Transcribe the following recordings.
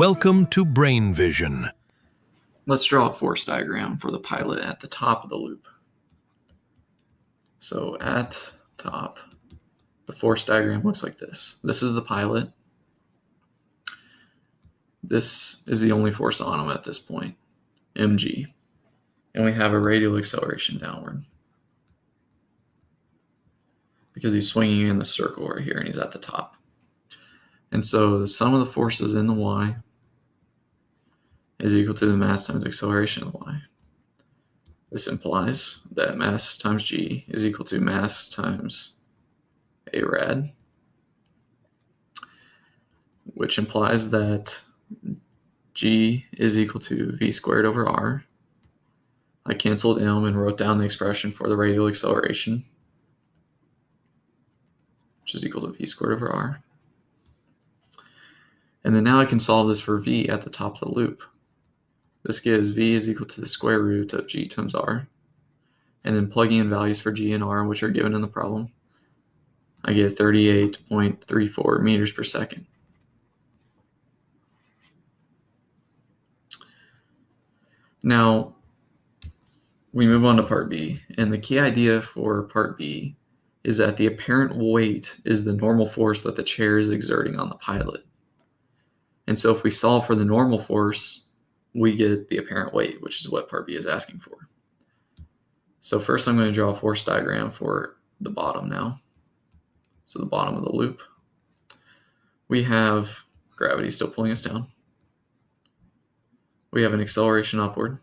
Welcome to Brain Vision. Let's draw a force diagram for the pilot at the top of the loop. So at top, the force diagram looks like this. This is the pilot. This is the only force on him at this point, mg. And we have a radial acceleration downward because he's swinging in the circle right here and he's at the top. And so the sum of the forces in the y is equal to the mass times acceleration of the y. This implies that mass times g is equal to mass times a rad, which implies that g is equal to v squared over r. I canceled m and wrote down the expression for the radial acceleration, which is equal to v squared over r. And then now I can solve this for v at the top of the loop. This gives v is equal to the square root of g times r. And then plugging in values for g and r, which are given in the problem, I get 38.34 meters per second. Now, we move on to part B, and the key idea for part B is that the apparent weight is the normal force that the chair is exerting on the pilot. And so if we solve for the normal force, we get the apparent weight, which is what part B is asking for. So first I'm going to draw a force diagram for the bottom now. So the bottom of the loop. We have gravity still pulling us down. We have an acceleration upward,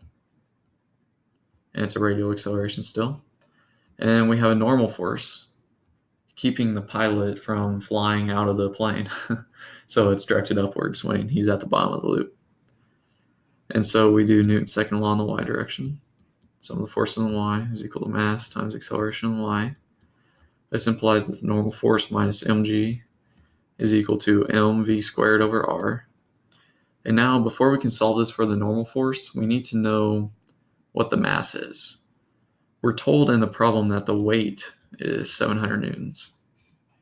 and it's a radial acceleration still. And then we have a normal force keeping the pilot from flying out of the plane. So it's directed upwards when he's at the bottom of the loop. And so we do Newton's second law in the y direction. Sum of the forces in the y is equal to mass times acceleration in the y. This implies that the normal force minus mg is equal to mv squared over r. And now, before we can solve this for the normal force, we need to know what the mass is. We're told in the problem that the weight is 700 newtons,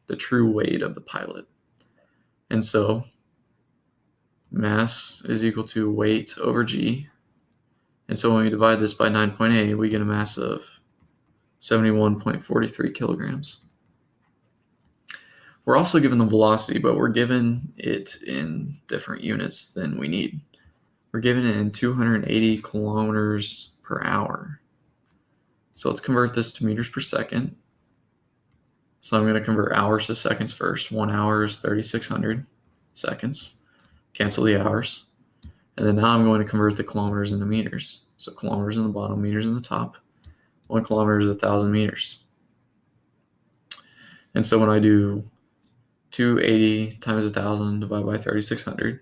the true weight of the pilot. And so mass is equal to weight over g. And so when we divide this by 9.8, we get a mass of 71.43 kilograms. We're also given the velocity, but we're given it in different units than we need. We're given it in 280 kilometers per hour. So let's convert this to meters per second. So I'm going to convert hours to seconds first. 1 hour is 3,600 seconds. Cancel the hours. And then now I'm going to convert the kilometers into meters. So kilometers in the bottom, meters in the top. 1 kilometer is 1,000 meters. And so when I do 280 times 1,000 divided by 3,600,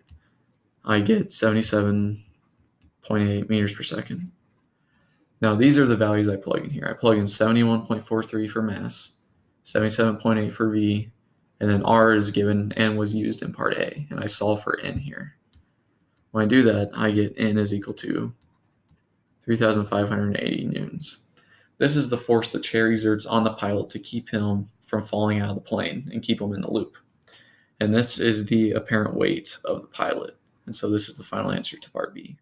I get 77.8 meters per second. Now these are the values I plug in here. I plug in 71.43 for mass, 77.8 for v, and then r is given and was used in part A, and I solve for n here. When I do that, I get n is equal to 3,580 newtons. This is the force the chair exerts on the pilot to keep him from falling out of the plane and keep him in the loop. And this is the apparent weight of the pilot. And so this is the final answer to part B.